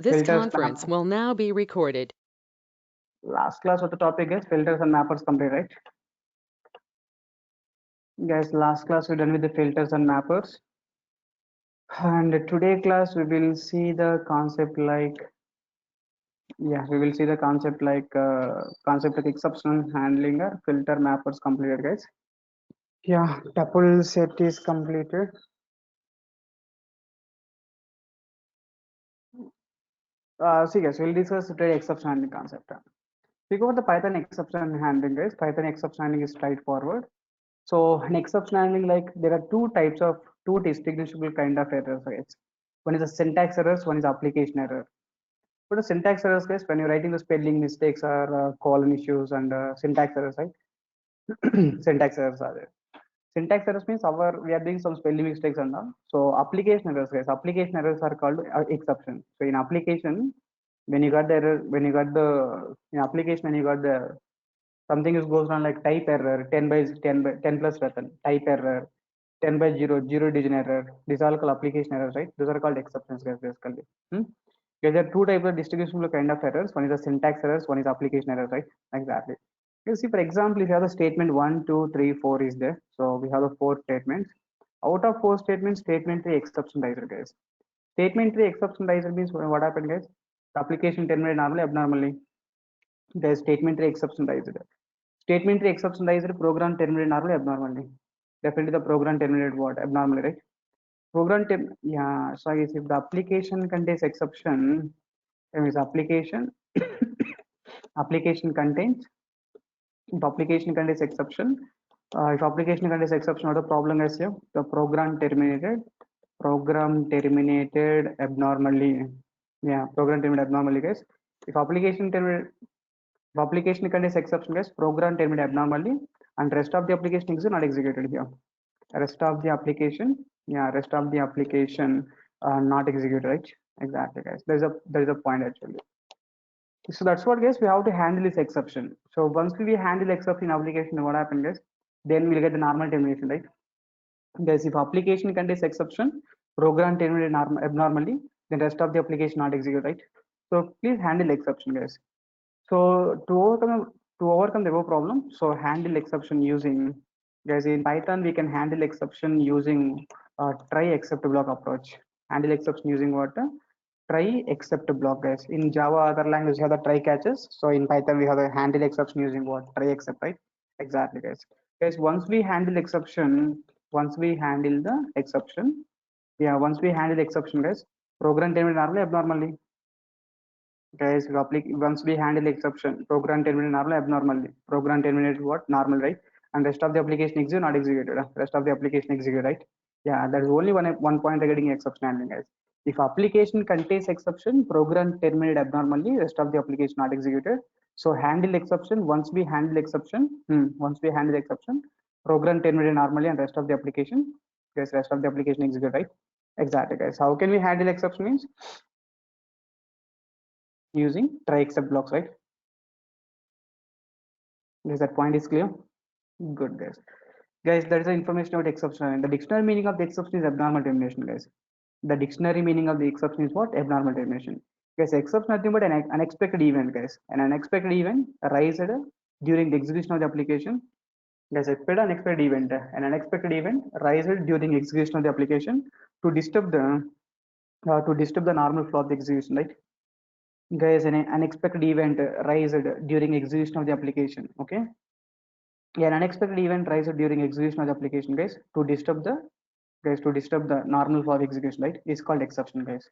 This filters, conference will now be recorded. Last class what the topic is filters and mappers complete, right? Guys, last class we're done with the filters and mappers. And today class we will see the concept like, concept like exception handling or filter mappers completed, guys. Yeah, tuple set is completed. See guys, we'll discuss today exception handling concept. We go with the Python exception handling, guys. Python exception handling is straightforward. So an exception handling, like there are two distinguishable kind of errors, guys. One is a syntax errors, one is application error. But the syntax errors, guys, when you're writing the spelling mistakes or colon issues and syntax errors, right? Syntax errors are there. Syntax errors means we are doing some spelling mistakes and all. So application errors, guys. Application errors are called exception. So in application, when you got the error, when you got the in application, when you got the something is goes on like type error 10 by 10 plus button type error 10 by 0 digit error. These are all called application errors, right? Those are called exceptions, guys, basically. Okay, there are two types of distinguishable kind of errors. One is the syntax errors, one is application errors, right? Exactly. You see, for example, if you have the statement 1 2 3 4 is there, so we have the four statements. Out of four statements, statement 3 exception dicer, guys. Statement 3 exception dicer means what happened, guys? The application terminated normally, abnormally. The statement 3 exception dicer. Statement 3 exception dicer program terminated normally, abnormally. Definitely the program terminated what? Abnormally, right? Yeah, so I guess if the application contains exception, that means application application contains if application contains exception, if application contains exception, what the problem is here? The program terminated abnormally. Yeah, program terminated abnormally, guys. If application terminated, if application contains exception, guys, program terminated abnormally, and rest of the application is not executed here. Rest of the application, yeah, rest of the application not executed, right? Exactly, guys. There is a point actually. So that's what, guys, we have to handle this exception. So once we handle exception in application, what happens, guys? Then we'll get the normal termination, right? Guys, if application contains exception, program terminated abnormally, then rest of the application not execute, right? So please handle exception, guys. So to overcome the above problem, so handle exception using, guys, in Python we can handle exception using try except block approach. Handle exception using what? Try except block, guys. In Java, other language have the try catches. So in Python we have the handle exception using what? Try except, right? Exactly, guys. Guys, once we handle exception, once we handle the exception, yeah, once we handle exception, guys, program terminated normally, abnormally. Guys, once we handle exception, program terminated normally, abnormally. Program terminated what? Normal, right? And rest of the application execute, not executed. Rest of the application execute, right? Yeah, there is only one point regarding exception handling, guys. If application contains exception, program terminated abnormally, rest of the application not executed. So handle exception. Once we handle exception, program terminated normally, and rest of the application, guys, rest of the application execute, right? Exactly, guys. How can we handle exception means? Using try except blocks, right? Guys, that point is clear. Good, guys. Guys, there is an information about exception, and the dictionary meaning of the exception is abnormal termination, guys. The dictionary meaning of the exception is what? Abnormal termination. Guys, exception nothing but an unexpected event, guys. An unexpected event arises during the execution of the application. Guys, unexpected event, an unexpected event arises during execution of the application to disturb the normal flow of the execution, right? Guys, an unexpected event arises during execution of the application. Okay, yeah, an unexpected event arises during execution of the application, guys, to disturb the normal flow of execution, right? Is called exception, guys.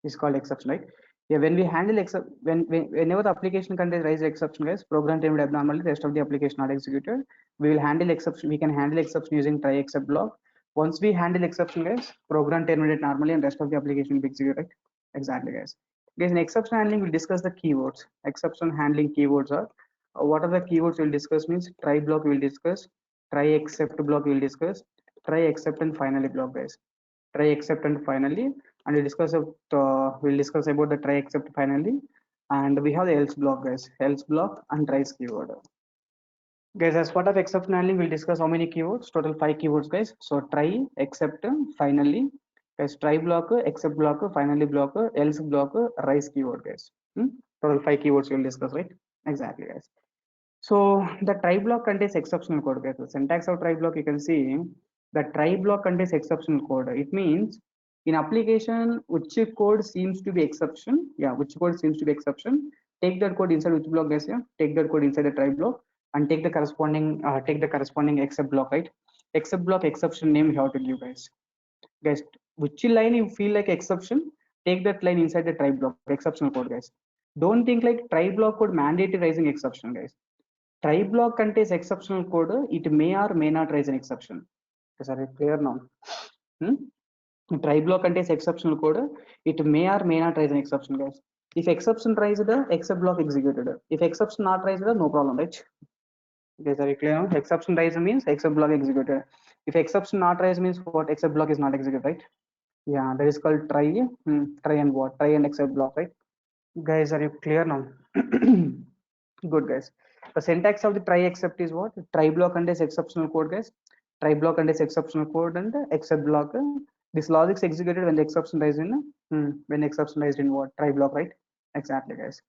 Is called exception, right? Yeah, when we handle except whenever the application contains rise exception, guys, program terminated abnormally, rest of the application not executed. We will handle exception. We can handle exception using try except block. Once we handle exception, guys, program terminated normally, and rest of the application will be executed, right? Exactly, guys. Guys, in exception handling, we'll discuss the keywords. Exception handling keywords are what are the keywords we'll discuss means try block we'll discuss, try except block we'll discuss, try except and finally block, guys. Try except and finally, and we'll discuss about the try except finally, and we have the else block, guys. Else block and tries keyword. Guys, as part of exception handling, we'll discuss how many keywords, total 5 keywords, guys. So try, except, finally, Guys, try blocker, except blocker, finally blocker, else blocker, rise keyword, guys. Total 5 keywords we'll discuss, right? Exactly, guys. So the try block contains exceptional code, guys. The syntax of try block, you can see the try block contains exceptional code. It means in application, which code seems to be exception. Yeah, which code seems to be exception. Take that code inside which block, guys. Yeah, take that code inside the try block and take the corresponding except block, right? Except block exception name you have to give, guys. Guys, which line you feel like exception, take that line inside the try block exceptional code, guys. Don't think like try block code mandatory raising exception, guys. Try block contains exceptional code, it may or may not raise an exception. Sorry, clear now. Try block contains exceptional code, it may or may not raise an exception, guys. If exception raised, except block executed. If exception not raised, no problem, right? Okay, sorry, clear now. Exception raised means except block executed. If exception not raised means what? Except block is not executed, right? Yeah, that is called try. Try and what? Try and except block, right? Guys, are you clear now? Good, guys. The syntax of the try except is what? Try block contains exceptional code, guys. Try block contains exceptional code and except block. This logic is executed when the exception lies in when exception lies in what? Try block, right? Exactly, guys.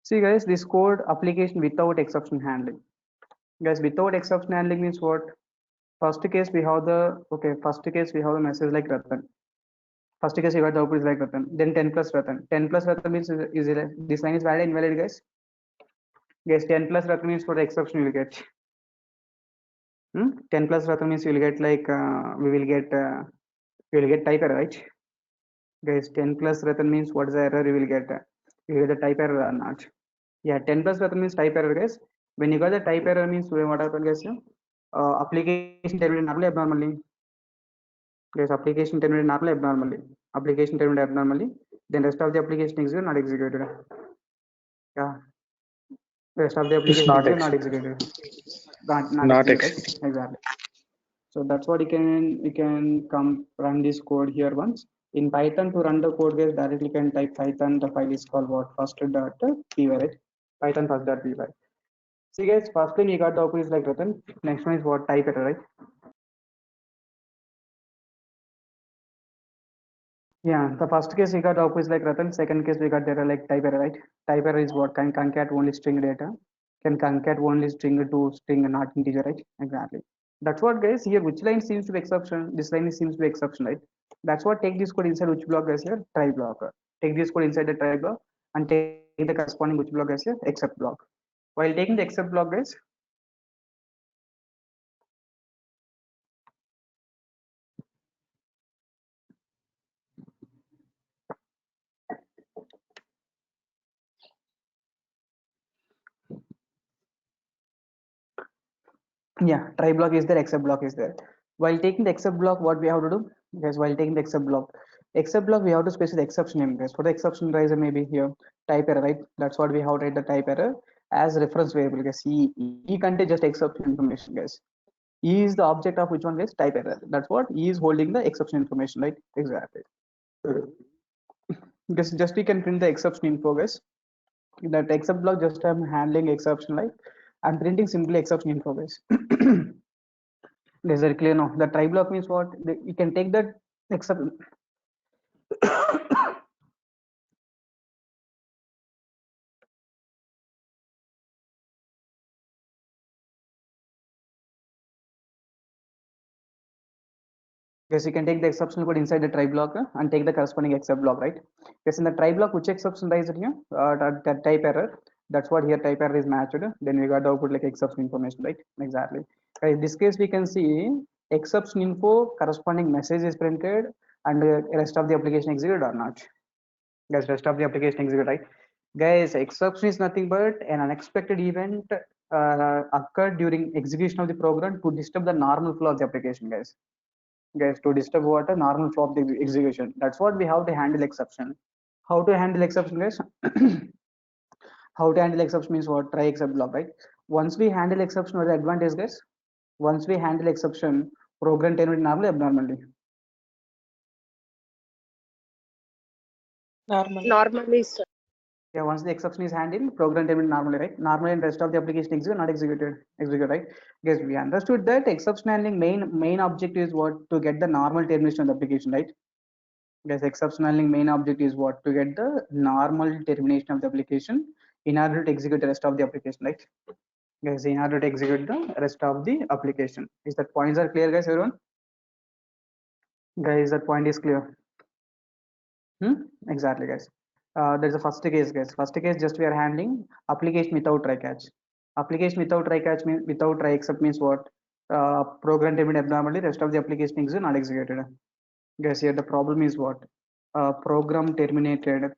See, guys, this code application without exception handling. Guys, without exception handling means what? First case we have the First case we have the message like Ratan. First case you got the output is like Ratan. Then 10 plus Ratan. 10 plus Ratan means this line is valid or invalid, guys? Yes, 10 plus Ratan means for the exception you will get. 10 plus Ratan means you will get like we will get type error, right? Guys, 10 plus Ratan means what is the error you will get? You will get the type error or not? Yeah, 10 plus Ratan means type error, guys. When you got the type error means what happened, guys? Application terminated normally abnormally. Yes, application terminated normally abnormally. Application terminated abnormally. Then rest of the application executed, not executed. Yeah. Rest of the It's application not executed, not ex executed. Not not executed, ex right? Exactly. So that's what you can come run this code here once. In Python to run the code, guys, directly can type Python. The file is called what? First.py, right? Python first.py. See, guys, first one you got the output is like written. Next one is what? Type error, right? Yeah, the first case we got output is like Ratan. Second case we got data like type error, right? Type error is what? Can concat only string data. Can concat only string to string and not integer, right? Exactly. That's what, guys, here which line seems to be exception. This line seems to be exception, right? That's what, take this code inside which block, guys, here? Try block. Take this code inside the try block and take the corresponding which block, guys, here? Except block. While taking the except block, guys, yeah, try block is there, except block is there. While taking the except block, what we have to do? Guys, while taking the except block, we have to specify the exception name, guys. For the exception riser, maybe here type error, right? That's what we have to write the type error as reference variable, guys. E contains just exception information, guys. E is the object of which one, guys? Type error. That's what E is holding the exception information, right? Exactly. Just we can print the exception info, guys. That except block, just I'm handling exception, like I'm printing simply exception info, guys. Is that clear now? The try block means what? You can take that except yes, you can take the exception code inside the try block and take the corresponding except block, right? Yes, in the try block, which exception is it here? That type error. That's what here type error is matched. Then we got the output like exception information, right? Exactly. In this case, we can see exception info corresponding message is printed and the rest of the application executed or not. Guys, rest of the application execute, right? Guys, exception is nothing but an unexpected event occurred during execution of the program to disturb the normal flow of the application, guys. Guys, to disturb what? A normal flow of the execution. That's what we have to handle exception. How to handle exception, guys? How to handle exception means what? Try except block, right? Once we handle exception, what is the advantage, guys? Once we handle exception, program terminate normally, abnormally. Normally, sir. Yeah, once the exception is handled, program terminate normally, right? Normally, and rest of the application execute, not execute, right? Guys, we understood that exception handling main objective is what? To get the normal termination of the application, right? Guys, exception handling main object is what? To get the normal termination of the application in order to execute the rest of the application, right? Guys, in order to execute the rest of the application. Is that points are clear, guys, everyone? Guys, that point is clear. Exactly, guys. There's a first case, guys. First case, just we are handling application without try catch. Application without try catch means without try except means what? Program terminated abnormally, rest of the application is not executed. Guys, here the problem is what? Program terminated.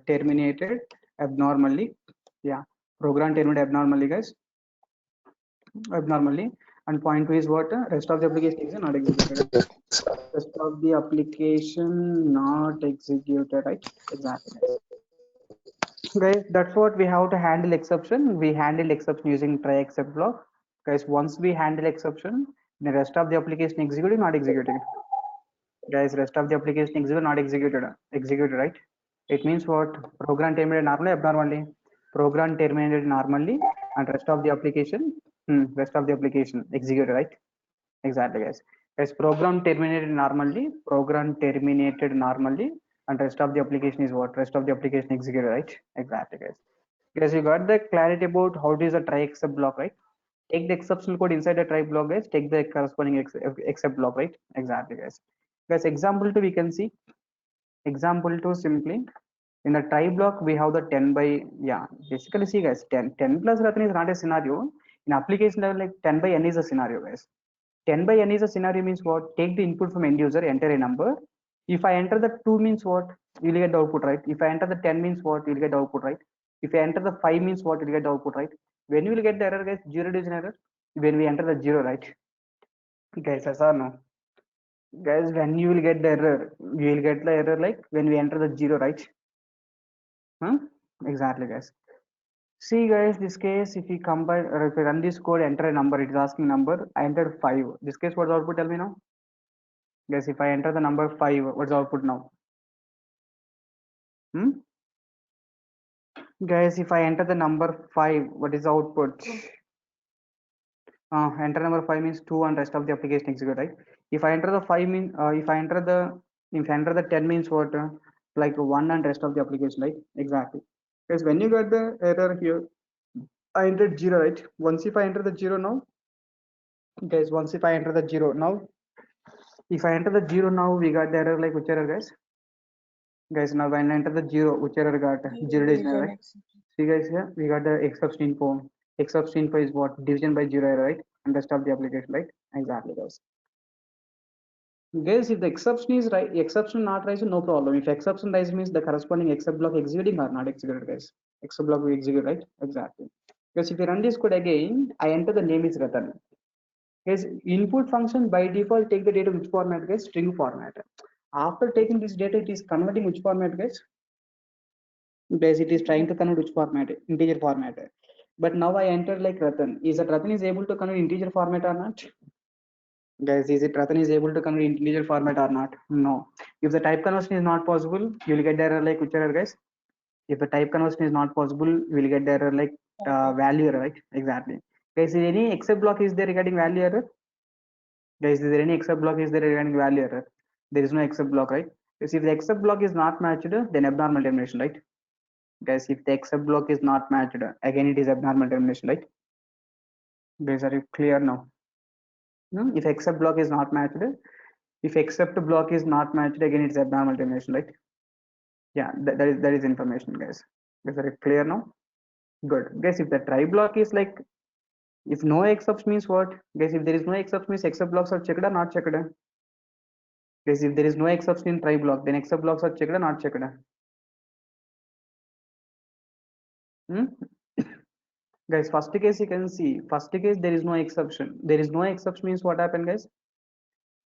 Terminated abnormally. Yeah, program terminated abnormally, guys. Abnormally. And point two is what? Rest of the application is not executed. Rest of the application not executed, right? Exactly. Guys, that's what we have to handle exception. We handle exception using try except block. Guys, once we handle exception, the rest of the application executing, not executing. Guys, rest of the application executed, not executed. Executed, right? It means what? Program terminated normally, abnormally. Program terminated normally, and rest of the application executed, right? Exactly, guys. As program terminated normally, and rest of the application is what? Rest of the application executed, right? Exactly, guys. Guys, you got the clarity about how it is a try except block, right? Take the exception code inside the try block, guys. Take the corresponding except block, right? Exactly, guys. Guys, example two we can see. Example two simply in the try block we have the 10 by basically see guys 10 plus nothing is not a scenario. In application level, like 10 by n is a scenario, guys. 10 by n is a scenario means what? Take the input from end user, enter a number. If I enter the 2 means what? You will get the output, right? If I enter the 10 means what? You will get the output, right? If I enter the 5 means what? You will get the output, right? When you will get the error, guys? Zero division error. When we enter the 0, right? Guys, yes or no? Guys, when you will get the error, you will get the error like when we enter the 0, right? Exactly, guys. See, guys, this case, if we combine or if we run this code, enter a number, it is asking number. I entered 5. This case, what's the output? Tell me now. Guys, if I enter the number 5, what's the output now? Guys, if I enter the number 5, what is the output? Enter number 5 means 2 and rest of the application execute, right? If I enter the 5 mean if I enter the 10 means what? Like 1 and rest of the application, right? Exactly. Because when you got the error here, I entered 0, right? Once if I enter the 0 now, guys, once if I enter the 0 now, if I enter the 0 now, we got the error like which error, guys? Guys, now when I enter the 0, which error got? 0 division error, right? See, guys, here we got the exception info. Exception info is what? Division by 0 error, right? And rest of the application, right? Exactly, guys. Guys, if the exception is right, exception not right, no problem. If exception right means the corresponding except block executing or not executed, guys. Except block we execute, right? Exactly. Because if you run this code again, I enter the name is Ratan. Guys, input function by default take the data which format, guys? String format. After taking this data, it is converting which format, guys? Guys, it is trying to convert which format? Integer format. But now I enter like Ratan. Is that Ratan is able to convert integer format or not? Guys, is it Ratan is able to convert integer format or not? No. If the type conversion is not possible, you will get the error like which error, guys? If the type conversion is not possible, we will get the error like value error, right? Exactly. Guys, is any except block is there regarding value error? Guys, is there any except block is there regarding value error? There is no except block, right? Because if the except block is not matched, then abnormal termination, right? Guys, if the except block is not matched, again it is abnormal termination, right? Guys, are you clear now? If except block is not matched, if except block is not matched, again it's abnormal termination, right? Yeah, that is information, guys. Is that clear now? Good. Guys, if the try block is like, if no except means what? Guys, if there is no except means except blocks are checked or not checked? Guys, if there is no exception in try block, then except blocks are checked or not checked? Guys, first case you can see, first case there is no exception. There is no exception means what happened, guys?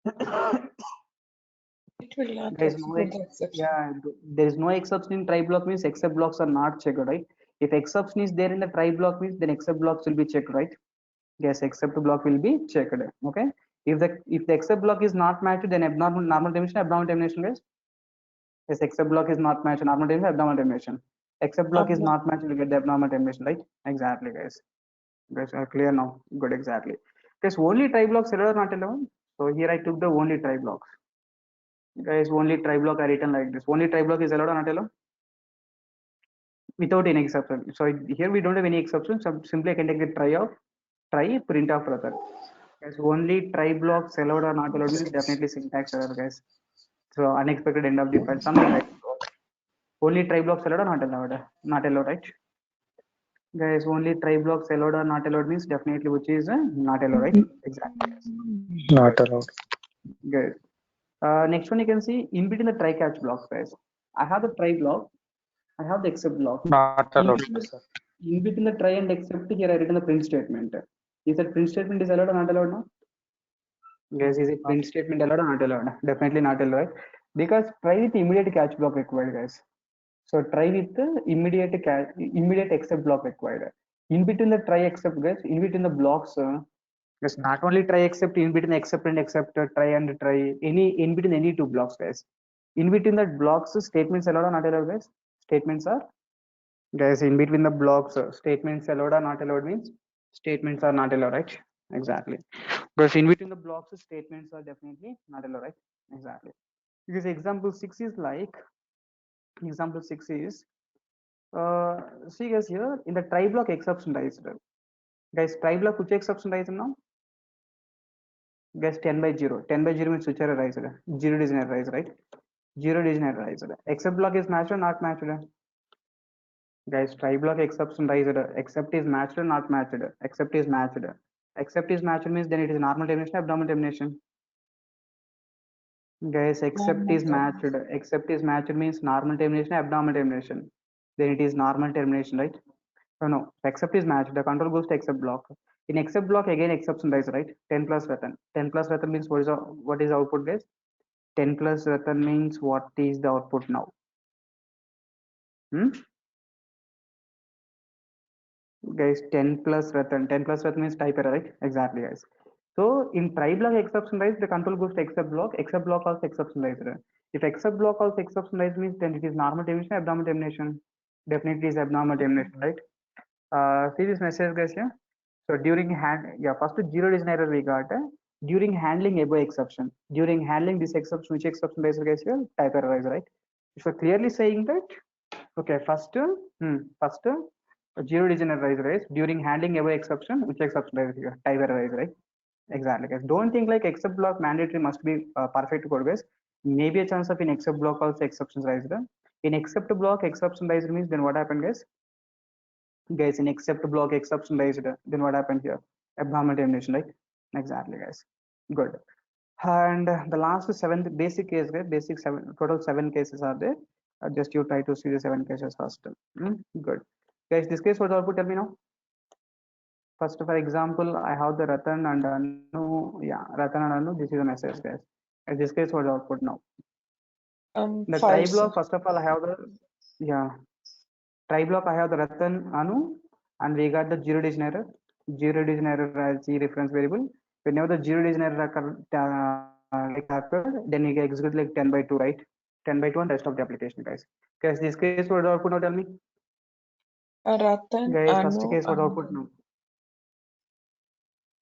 It will not There is no there is no exception in try block means except blocks are not checked, right? If exception is there in the try block means then except blocks will be checked, right? Yes, except block will be checked. Okay. If the except block is not matched, then normal termination, abnormal termination, guys. Yes, except block is not matched, normal termination, abnormal termination. Except block is not matched, you get the abnormal termination, right? Exactly, guys. Guys are clear now. Good, exactly. Guys, only try blocks error not 11. So here I took the only try blocks. Guys, only try block are written like this. Only try block is allowed or not allowed? Without any exception. So here we don't have any exception. So simply I can take the try print of rather. Guys, only try blocks allowed or not allowed means definitely syntax error, guys. So unexpected end of the file, something like that. Only try blocks allowed or not allowed? Not allowed, right? Guys, only try blocks allowed or not allowed means definitely which is not allowed, right? Exactly. Not allowed. Guys, next one you can see in between the try catch blocks, guys. I have the try block, I have the except block. Not In allowed, between, sir. in between the try and except, here I written the print statement. Is that print statement is allowed or not allowed now? Guys, is it print statement allowed or not allowed? Definitely not allowed, right? Because try with immediate catch block required, guys. So try with the immediate except block required. In between the try except, guys, in between the blocks, yes, not only try except, in between except and except, try and try, any in between any two blocks, guys. In between the blocks, statements allowed or not allowed, guys? Statements are, guys, in between the blocks, statements allowed or not allowed means statements are not allowed, right? Exactly. Because in between the blocks, statements are definitely not allowed, right? Exactly. Because example 6 is like, example 6 is, see guys, here in the try block exception raised, guys, try block which exception raised now? Guys, 10 by 0. 10 by 0 means which error raised? 0 digit error raised, right? 0 digit error raised. Except block is matched or not matched? Guys, try block exception raised. Except is matched or not matched? Except is matched. Except is matched means then it is normal termination, abnormal termination. Guys, except is matched. Except is matched means normal termination, abnormal termination. Then it is normal termination, right? No, except is matched. The control goes to except block. In except block again exception dies, right? 10 plus Ratan. 10 plus Ratan means what is the output, guys? 10 plus Ratan means what is the output now? Guys, 10 plus Ratan. 10 plus Ratan means type error, right? Exactly, guys. So in try block exception dies, the control goes to except block. Except block also exception dies. If except block also exception dies means then it is normal termination, abnormal termination. Definitely is abnormal termination, right? See this message, guys, yeah? So during first 0 is an error we got. During handling above exception. During handling this exception, which exception is, guys, here? Type error is, right? So clearly saying that, okay, first 0 is an error is, right? During handling above exception, which exception is here? Type error is, right? Exactly, guys. Don't think like except block mandatory must be perfect code, guys. Maybe a chance of in except block also exceptions raised. In except block exception raised means then what happened, guys? Guys, in except block exception raised, then what happened here? Abnormal termination, right? Exactly, guys. Good. And the last 7 basic case, guys, basic 7, total 7 cases are there. Just you try to see the 7 cases first. Good. Guys, this case what output, tell me now. First, for example, I have the Ratan and Anu. Yeah, Ratan and Anu, this is a message, guys. In this case, what output now? The try 5, block, sir. first of all, I have the, yeah, try block, I have the Ratan Anu, and we got the 0 digit error. 0 digit error as the reference variable. Whenever the 0 digit error occurred, then you can execute like 10 by 2, right? 10 by 2 and rest of the application, guys. Guys, this case, what output now? Tell me. Ratan, Guys, first Anu, case, what output now?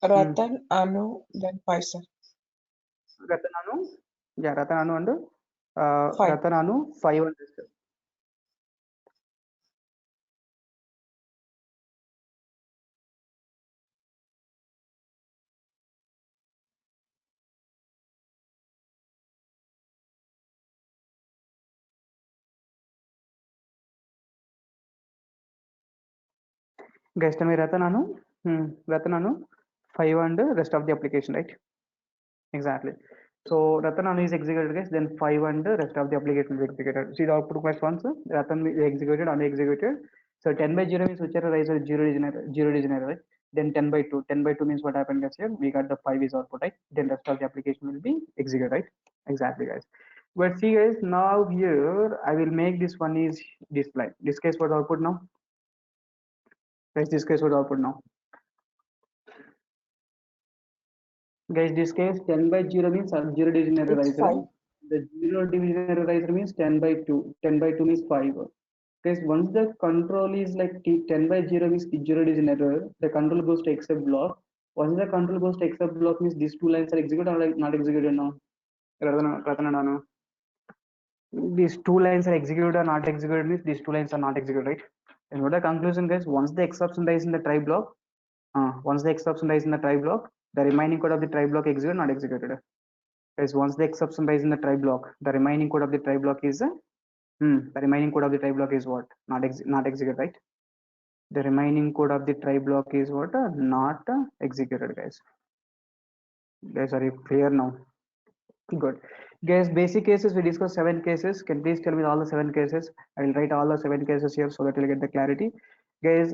Ratan, Anu, then 5, sir. Ratan Anu, yeah, Ratan Anu and 5. Ratan Anu 5 and rest. Guys, tell me Ratan Anu, Ratan Anu 5 and rest of the application, right? Exactly. So Ratan Anu is executed, guys. Then 5 and the rest of the application is executed. See the output of my response. Ratan is executed, Anu executed. So 10 by 0 means which error is 0 digit error, right? Then 10 by 2. 10 by 2 means what happened, guys? Here we got the 5 is output, right? Then rest of the application will be executed, right? Exactly, guys. But see, guys, now here I will make this one is display. This case what output now? Guys, this case what output now? Guys, this case 10 by 0 means 0 division It's errorizer. 5. The 0 division errorizer means 10 by 2. 10 by 2 means 5. Guys, once the control is like 10 by 0 means 0 division error, the control goes to except block. Once the control goes to except block means these two lines are executed or like not executed now. Rather than no. these two lines are executed or not executed means these two lines are not executed, right? And what the conclusion guys, once the exception lies in the try block, once the exception lies in the try block, the remaining code of the try block executed, not executed. Guys, once the exception lies in the try block, the remaining code of the try block is the remaining code of the try block is what? Not executed, right? The remaining code of the try block is what? Not executed, guys. Guys, are you clear now? Good. Guys, basic cases, we discussed 7 cases. Can you please tell me all the 7 cases? I will write all the 7 cases here so that you'll get the clarity. Guys,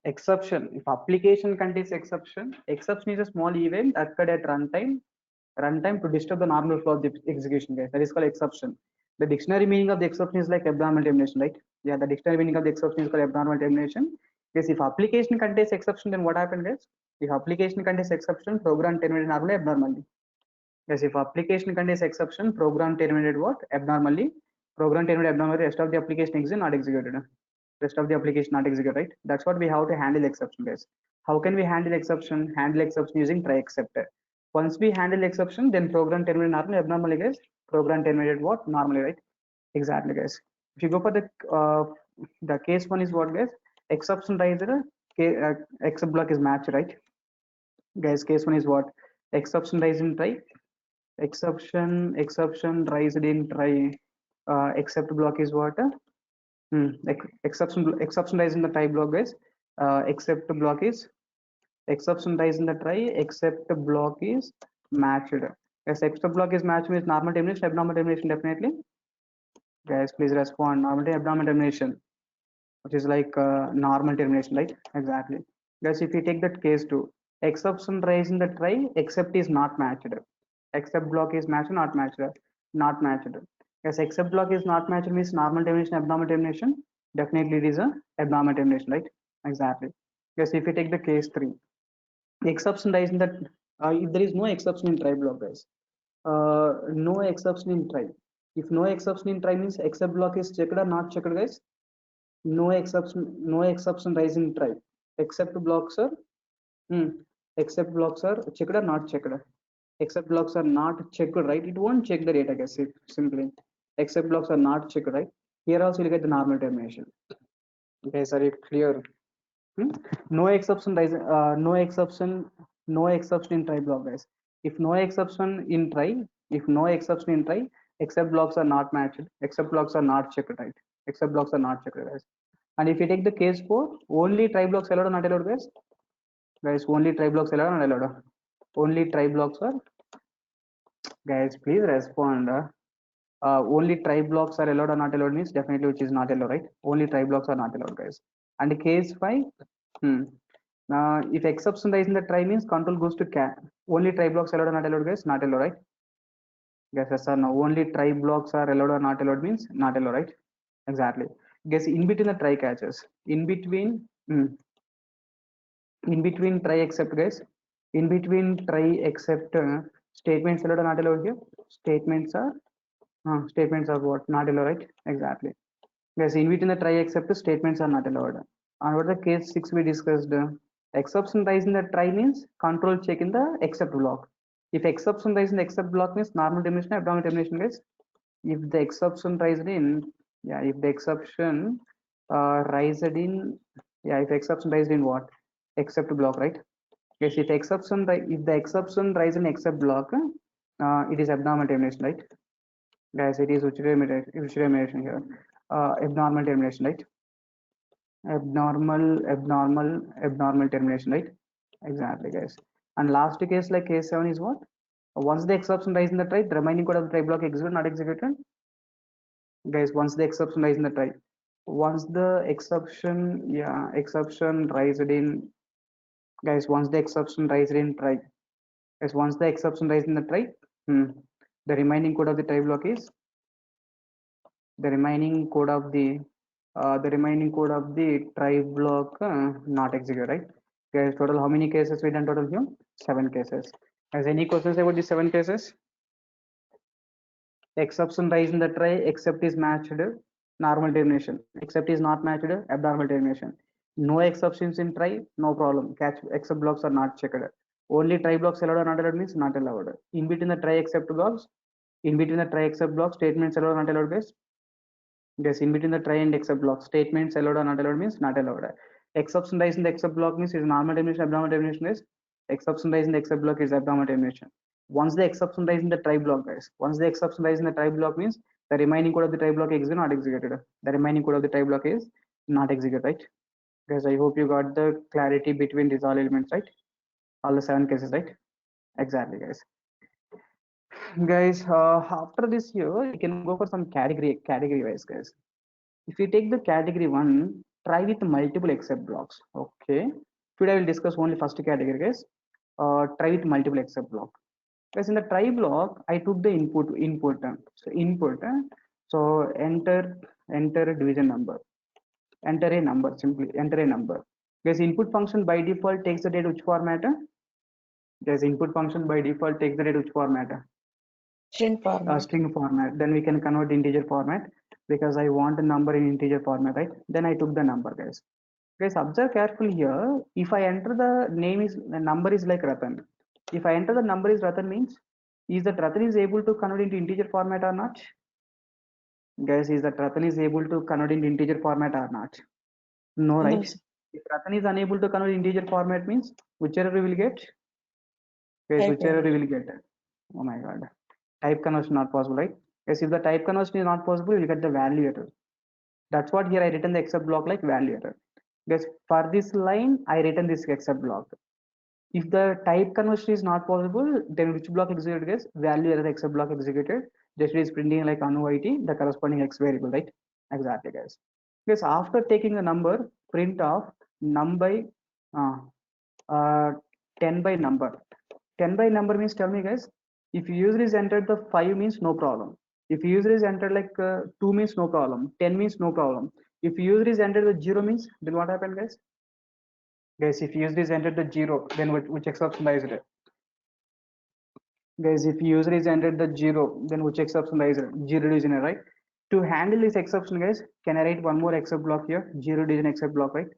exception. If application contains exception, exception is a small event occurred at runtime to disturb the normal flow of the execution, guys. That is called exception. The dictionary meaning of the exception is like abnormal termination, right? Yeah, the dictionary meaning of the exception is called abnormal termination. Yes, if application contains exception, then what happens, guys? If application contains exception, program terminated normally abnormally. Yes, if application contains exception, program terminated what? Abnormally. Program terminated abnormally, rest of the application exit not executed. Rest of the application not executed, right? That's what we have to handle exception, guys. How can we handle exception? Handle exception using try except. Once we handle exception, then program terminated normally, abnormally, guys. Program terminated what? Normally, right? Exactly, guys. If you go for the case one is what, guys? Exception riser, except block is match, right? Guys, case one is what? Exception rise in try. Exception raised in try. Except block is what? Exception raised in the try block, guys. Except block is exception raised in the try. Except block is matched. Yes, except block is matched means normal termination, abnormal termination definitely. Guys, please respond. Normal abnormal termination, which is like normal termination, right? Exactly. Guys, if you take that case two, exception raised in the try, except is not matched. Except block is matched, not matched, not matched. Yes, except block is not matched means normal termination, abnormal termination. Definitely it is a abnormal termination, right? Exactly. Yes, if you take the case three, the exception lies in that if there is no exception in try block, guys. No exception in try. If no exception in try means except block is checked or not checked, guys. No exception rise in try. Except blocks are except blocks are checked or not checked. Except blocks are not checked, right? It won't check the data, guys. Simply except blocks are not checked, right? Here also you get the normal termination. Okay, sorry, clear. No exception rise, no exception in try block, guys. If no exception in try, if no exception in try, except blocks are not matched, except blocks are not checked, right? Except blocks are not checked, guys. And if you take the case 4, only try blocks allowed or not allowed, guys? Guys, only try blocks allowed or not allowed? Only try blocks are, guys, please respond. Only try blocks are allowed or not allowed means definitely which is not allowed, right? Only try blocks are not allowed, guys. And case 5, if exception lies in the try means control goes to cat. Only try blocks allowed or not allowed, guys? Not allowed, right? Yes or no? Only try blocks are allowed or not allowed means not allowed, right? Exactly. Guess in between the try catches. In between try except, guys. In between try except statements allowed or not allowed here? Statements are what? Not allowed, right? Exactly. Yes, in between the try except statements are not allowed. And what the case 6 we discussed, exception lies in the try means control check in the except block. If exception lies in the except block means normal termination, abnormal termination, guys. If the exception raised in, if the exception raised in, if exception raised in what? Except block, right? Yes, if the exception rise in except block, it is abnormal termination, right? Guys, it is which termination here? Abnormal termination, right? Abnormal termination, right? Exactly, guys. And last case, like case 7 is what? Once the exception rise in the try, the remaining code of the try block executed, not executed. Guys, once the exception rise in the try, once the exception raised in, guys, once the exception raised in try, guys, once the exception raised in the try, the remaining code of the try block is the remaining code of the try block not execute, right? Guys, total how many cases we done total here? 7 cases. Has any questions about these 7 cases? Exception rise in the try except is matched, normal termination. Except is not matched, abnormal termination. No exceptions in try, no problem. Catch except blocks are not checked. Only try blocks allowed or not allowed means not allowed. In between the try except blocks, In between the try except block, statements allowed or not allowed, guys? Yes, in between the try and except block, statements allowed or not allowed means not allowed. Exception dies in the except block means is normal termination, abnormal termination is exception dies in the except block is abnormal termination. Once the exception dies in the try block, guys, once the exception dies in the try block means the remaining code of the try block is not executed. The remaining code of the try block is not executed, right? Guys, I hope you got the clarity between these all elements, right? All the 7 cases, right? Exactly, guys. Guys, after this here, we can go for some category wise, guys. If you take the category 1, try with multiple except blocks. Okay. Today I will discuss only first category, guys. Try with multiple except block. Guys, in the try block, I took the input. So enter division number. Enter a number, simply enter a number. Guys, input function by default takes the data which format? Guys, input function by default takes the data which format? String format. String format. Then we can convert integer format because I want a number in integer format, right? Then I took the number, guys. Guys, observe carefully here. If I enter the number is like Ratan. If I enter the number is Ratan means is that Ratan is able to convert into integer format or not? Guys, is that Ratan is able to convert into integer format or not? No, right? No, sir. If Ratan is unable to convert integer format means which error we will get? Guys, Type which error error. we will get? Oh my god. Type conversion not possible, right? Yes, if the type conversion is not possible, you'll get the value error. That's what here I written the except block like value error. Guys, for this line, I written this except block. If the type conversion is not possible, then which block executed, guys? Value error except block executed. Just it is printing like unoit, the corresponding x variable, right? Exactly, guys. Guys, after taking the number, print of num by uh, uh, 10 by number. 10 by number means, tell me, guys, if user is entered the 5 means no problem. If user is entered like 2 means no problem. 10 means no problem. If user is entered the 0 means, then what happened, guys? Guys, if user is entered the 0, then which exception lies there? Guys, if user is entered the 0, then which exception lies there? 0 division, right? To handle this exception, guys, can I write one more except block here? 0 division except block, right?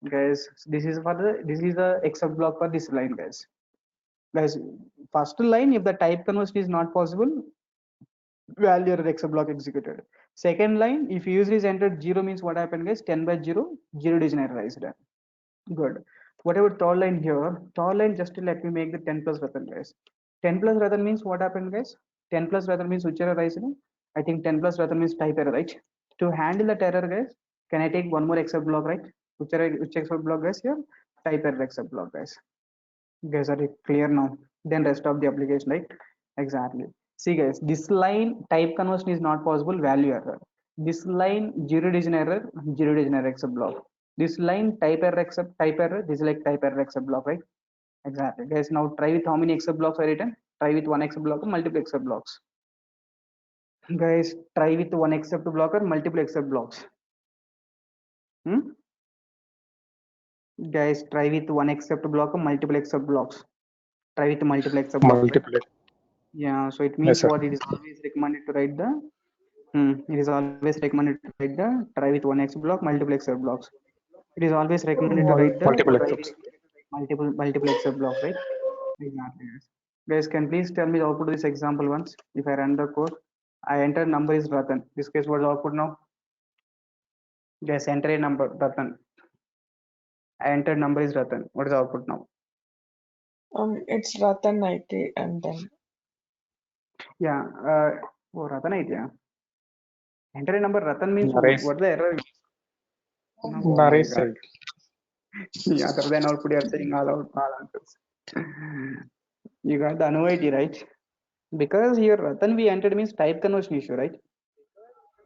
Guys, this is the except block for this line, guys. Guys, first line, if the type conversion is not possible, value error except block executed. Second line, if user is entered 0 means what happened, guys? 10 by 0, 0 division error is done. Good. Whatever third line here, third line just let me make the 10 plus Ratan, guys. 10 plus Ratan means what happened, guys? 10 plus Ratan means which error is? I think 10 plus Ratan means type error, right? To handle that error, guys, can I take one more except block, right? Which except block, guys? Here, type error except block, guys. Guys, are you clear now? Then rest of the application, right? Exactly. See, guys, this line type conversion is not possible, value error. This line 0 division error, 0 division error except block. This line type error except type error, this is like type error except block, right? Exactly. Guys, now try with how many except blocks I written? Try with one except block or multiple except blocks. Guys, try with one except block or multiple except blocks. Guys, try with one except block or multiple except blocks. Try with multiple except blocks. Multiple. Right? Yeah, so it means Yes, sir. what it is always recommended to write the it is always recommended to write the try with one except block, multiple except blocks. It is always recommended to write the Multiple try excepts. with multiple except blocks, right? Exactly. Guys, can please tell me the output of this example once? If I run the code, I enter number is Ratan. This case, what is the output now? Guys, enter a number Ratan. I entered number is Ratan. What is the output now? It's Ratan 90 and then Yeah. Oh, Ratan idea. Enter a number Ratan means Naresh. what the error? Oh my Naresh God. side. Yeah, other than output, you are saying all answers. You got the annuity, right? Because here Ratan we entered means type conversion issue, right?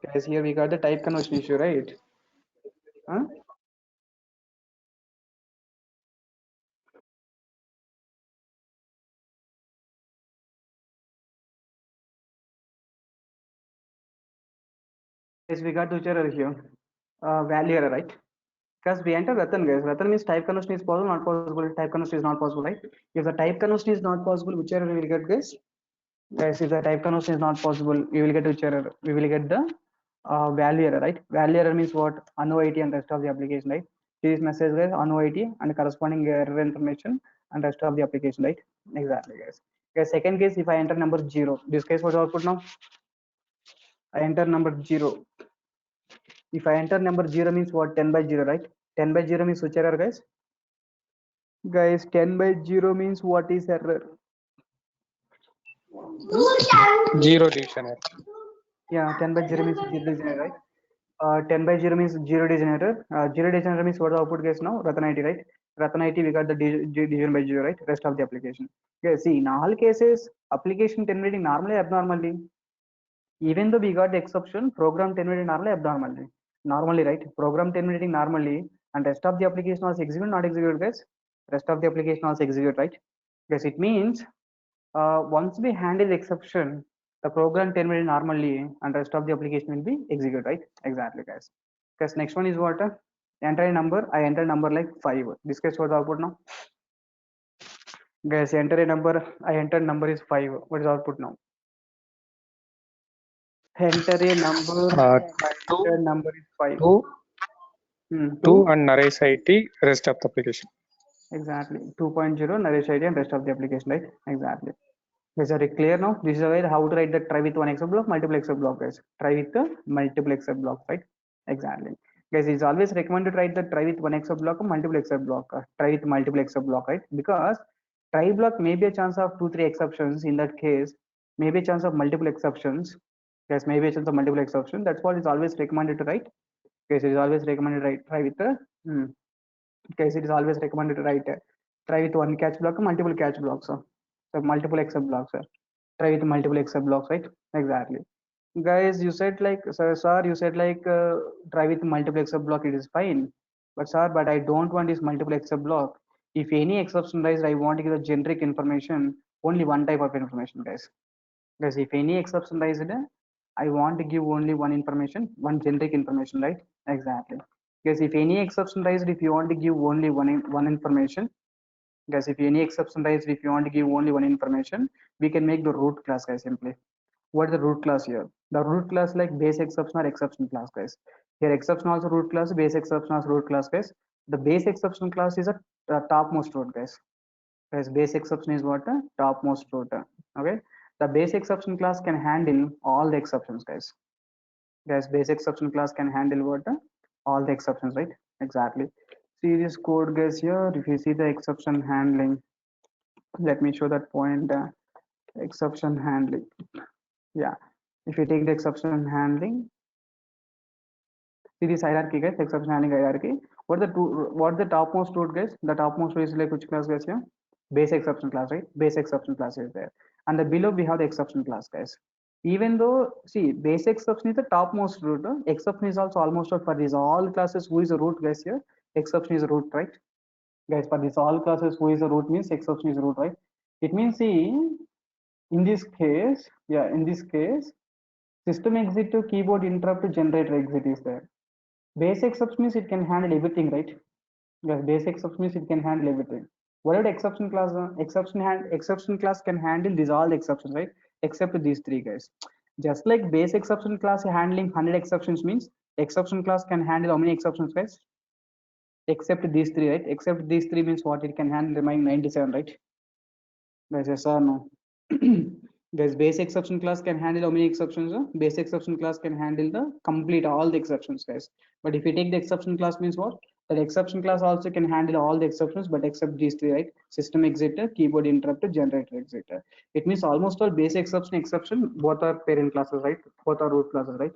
Guys, here we got the type conversion issue, right? Huh? Yes, we got which error here? Value error, right? Because we enter Ratan, guys. Ratan means type conversion is possible, not possible. Type conversion is not possible, right? If the type conversion is not possible, which error we will get, guys? Guys, if the type conversion is not possible, we will get which error? We will get the value error, right? Value error means what? UNOIT and rest of the application, right? This message, guys, UNOIT and corresponding error information and rest of the application, right? Exactly, guys. Okay, second case, if I enter number 0, this case what output now? I enter number 0. If I enter number 0 means what? 10 by 0, right? 10 by 0 means which error, guys? Guys, 10 by 0 means what is error? Zero division error. Yeah, 10 by 0 means 0 division error, right? 10 by 0 means 0 division error. 0 division error means what the output guys now? Ratan IT, right? Ratan IT, we got the division by 0, right? Rest of the application. Okay, see, in all cases, application terminating normally, abnormally. Even though we got the exception, program terminating normally, abnormally. Normally, right? Program terminating normally, and rest of the application was executed, not executed, guys. Rest of the application was executed, right? Yes, it means once we handle the exception, the program terminated normally and rest of the application will be executed, right? Exactly, guys. Because next one is what? Enter a number. I enter number like 5. This case what the output now? Guys, enter a number. I enter number is 5. What is output now? Enter a number. I enter number is 5. 2 and Naresh IT, rest of the application. Exactly. 2.0 Naresh ID and rest of the application, right? Exactly. Is it clear now? This is a way how to write the try with one except block, multiple except block, guys. Try with the multiple except block, right? Exactly. Guys, it's always recommended to write the try with one except block or multiple except block. Try with multiple except block, right? Because try block may be a chance of 2-3 exceptions. In that case, maybe a chance of multiple exceptions. Yes, maybe a chance of multiple exceptions. That's what is always recommended to write. Guys, it is always recommended to write try with the case. It is always recommended to write try with one catch block or multiple catch blocks. So multiple except blocks. Try with multiple except blocks, right? Exactly. Guys, you said like, sir, you said like try with multiple except block, it is fine. But sir, but I don't want this multiple except block. If any exception arises, I want to give a generic information, only one type of information, guys. Guys, if any exception arises, I want to give only one information, one generic information, right? Exactly. Guys, if any exception arises, if you want to give only one information, guys, if any exception arises, if you want to give only one information, we can make the root class, guys, simply. What is the root class here? The root class like base exception or exception class, guys. Here exception also root class, base exception also root class, guys. The base exception class is a topmost root, guys. Guys, base exception is what? Topmost root. Okay. The base exception class can handle all the exceptions, guys. Guys, base exception class can handle what? All the exceptions, right? Exactly. See this code, guys, here. If you see the exception handling, let me show that point. Exception handling. Yeah. If you take the exception handling, see this hierarchy, guys. Exception handling hierarchy. What the topmost root, guys? The topmost root is like which class, guys? Here, base exception class, right? Base exception class is there, and the below we have the exception class, guys. Even though, see, base exception is the topmost root, exception is also almost for these all classes. Who is the root, guys? Here, exception is root, right? Guys, for these all classes, who is the root means exception is root, right? It means, see, in this case, yeah, in this case, system exit to keyboard interrupt generator exit is there. Base exception means it can handle everything, right? Yes, base exception means it can handle everything. Whatever exception class, exception class can handle these all the exceptions, right? Except these three, guys. Just like base exception class handling 100 exceptions means exception class can handle how many exceptions, guys? Except these three, right? Except these three means what? It can handle remaining 97, right? Guys, yes or no? Guys, base exception class can handle how many exceptions? Base exception class can handle the complete all the exceptions, guys. But if you take the exception class means what? That exception class also can handle all the exceptions, but except these three, right? System exit, keyboard interrupt, generator exit. It means almost all base exception, both are parent classes, right? Both are root classes, right?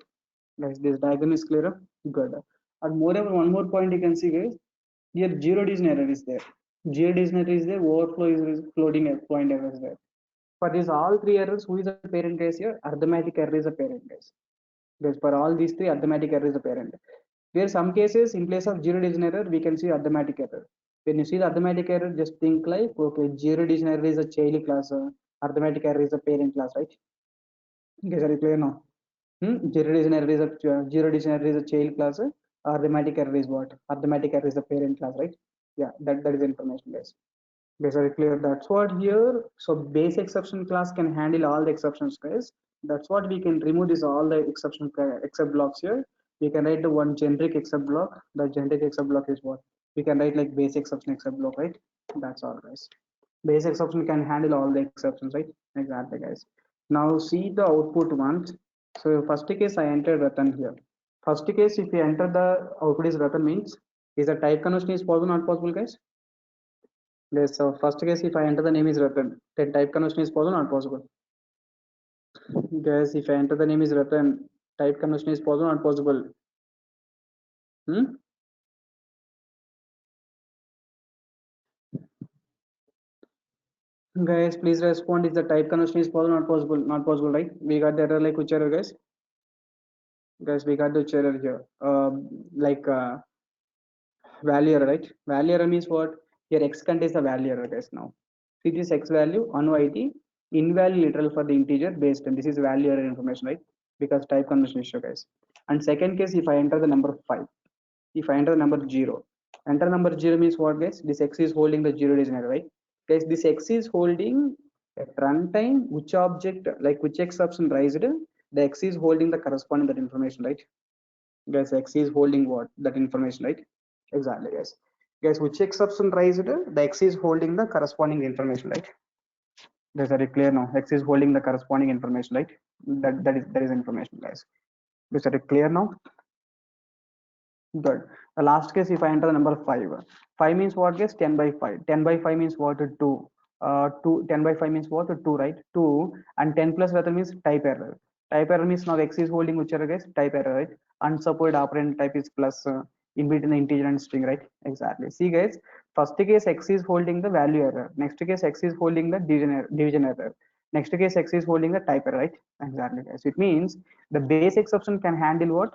Guys, this diagram is clear. Good. And moreover, one more point you can see, guys. Here zero division error is there. Zero division error is there. Overflow is floating point error is there. For these all three errors, who is the parent, guys? Here, arithmetic error is a parent, guys. Because for all these three, arithmetic error is a parent. Where some cases, in place of zero division error, we can see arithmetic error. When you see the arithmetic error, just think like, okay, zero division error is a child class, arithmetic error is a parent class, right? Guys, are you clear now? Zero division error is a child class. Arithmetic error is what? Arithmetic error is the parent class, right? Yeah, that is information, guys. Guys, are you clear? That's what here. So base exception class can handle all the exceptions, guys. That's what we can remove this all the exception except blocks here. We can write the one generic except block. The generic except block is what? We can write like base exception except block, right? That's all, guys. Base exception can handle all the exceptions, right? Exactly, guys. Now see the output once. So first case I entered Ratan here. First case, if you enter the output is Ratan means is the type conversion is possible, not possible, guys? Yes. So first case, if I enter the name is Ratan, then type conversion is possible, not possible. Guys, if I enter the name is Ratan, type conversion is possible, not possible. Guys, please respond. Is the type conversion is possible, not possible? Not possible, right? We got the error, like which error, guys? Guys, we got the error here. Value error, right? Value error means what? Here x contains the value error, guys. Now, see this x value unYT invalid literal for the integer based, and this is value error information, right? Because type conversion issue, guys. And second case, if I enter the number 5, if I enter the number 0, enter number 0 means what, guys? This x is holding the 0 digit error, right? Guys, this x is holding at runtime which object, like which exception raised, the x is holding the corresponding that information, right? Guys, x is holding what? That information, right? Exactly, guys. Guys, which exception raised, the x is holding the corresponding information, right? Guys, are you clear now? X is holding the corresponding information, right? That is information, guys. Guys, are you clear now? Good. The last case, if I enter the number 5, 5 means what, guys? 10 by 5. 10 by 5 means what? 2. 10 by 5 means what? 2, right? 2. And 10 plus rather means type error. Type error means now x is holding which error, guys? Type error, right? Unsupported operand type is plus in between the integer and string, right? Exactly. See, guys, first case x is holding the value error. Next case x is holding the division error. Next case x is holding the type error, right? Exactly, guys. It means the base exception can handle what?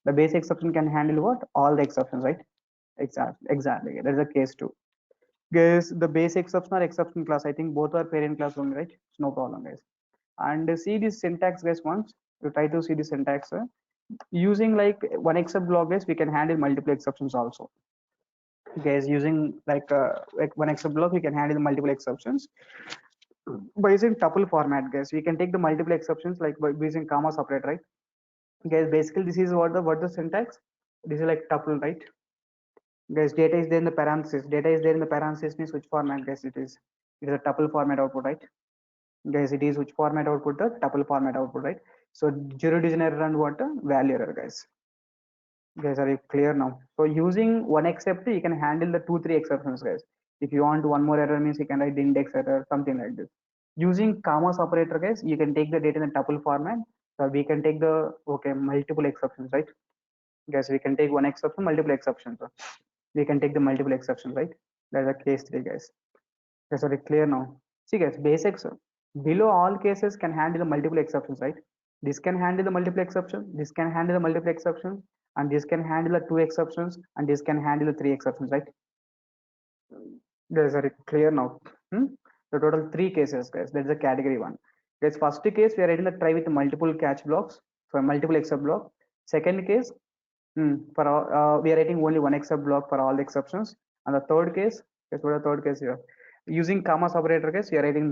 The base exception can handle what? All the exceptions, right? Exactly. There is a case too. Guys, the base exception or exception class, I think both are parent class only, right? It's no problem, guys. And see this syntax, guys. Once you try to see the syntax, using like one except block, guys, we can handle multiple exceptions also. Guys, using like one except block, we can handle multiple exceptions by using tuple format, guys. We can take the multiple exceptions like by using comma separate, right? Guys, basically this is what the syntax. This is like tuple, right? Guys, data is there in the parenthesis. Data is there in the parenthesis means which format, guys? It is a tuple format output, right? Guys, it is which format output? The tuple format output, right? So zero digit error and what? Value error, guys. Guys, are you clear now? So using one except, you can handle the 2-3 exceptions, guys. If you want one more error means you can write the index error, something like this. Using comma separator, guys, you can take the data in the tuple format. So we can take the multiple exceptions, right? Guys, we can take one exception, multiple exceptions. We can take the multiple exceptions, right? That's a case 3, guys. That's very clear now. See, guys, basics below all cases can handle the multiple exceptions, right? This can handle the multiple exception, this can handle the multiple exception, and this can handle the 2 exceptions, and this can handle the 3 exceptions, right? That's very clear now. The total 3 cases, guys. That's the category 1. Guys, first case we are writing the try with multiple catch blocks, so multiple except block. Second case, we are writing only one except block for all the exceptions. And the third case, guess what the third case here? Using comma separator, case we are writing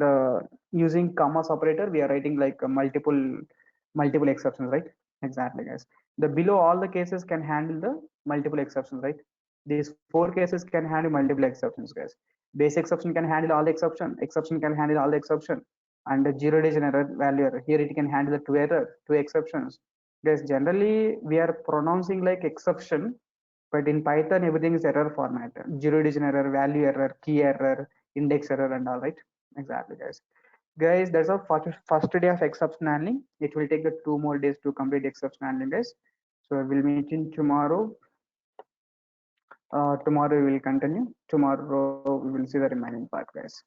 using comma separator, we are writing like multiple exceptions, right? Exactly, guys. The below all the cases can handle the multiple exceptions, right? These 4 cases can handle multiple exceptions, guys. Base exception can handle all the exception can handle all the exception, and the zero digit error value error. Here it can handle the 2 exceptions. Guys, generally we are pronouncing like exception, but in Python everything is error format. Zero digit error, value error, key error, index error, and all, right? Exactly, guys. Guys, that's our first day of exception handling. It will take the 2 more days to complete exception handling, guys. So we'll meet in tomorrow. Tomorrow we will continue. Tomorrow we will see the remaining part, guys.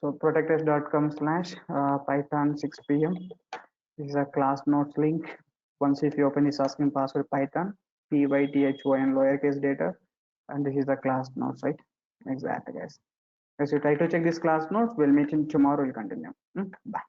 So protectors.com/python 6 p.m. This is a class notes link. Once if you open this asking password Python, PYTHON lowercase data, and this is the class notes, right? Exactly, guys. As you try to check this class notes, we'll meet in tomorrow. We'll continue. Bye.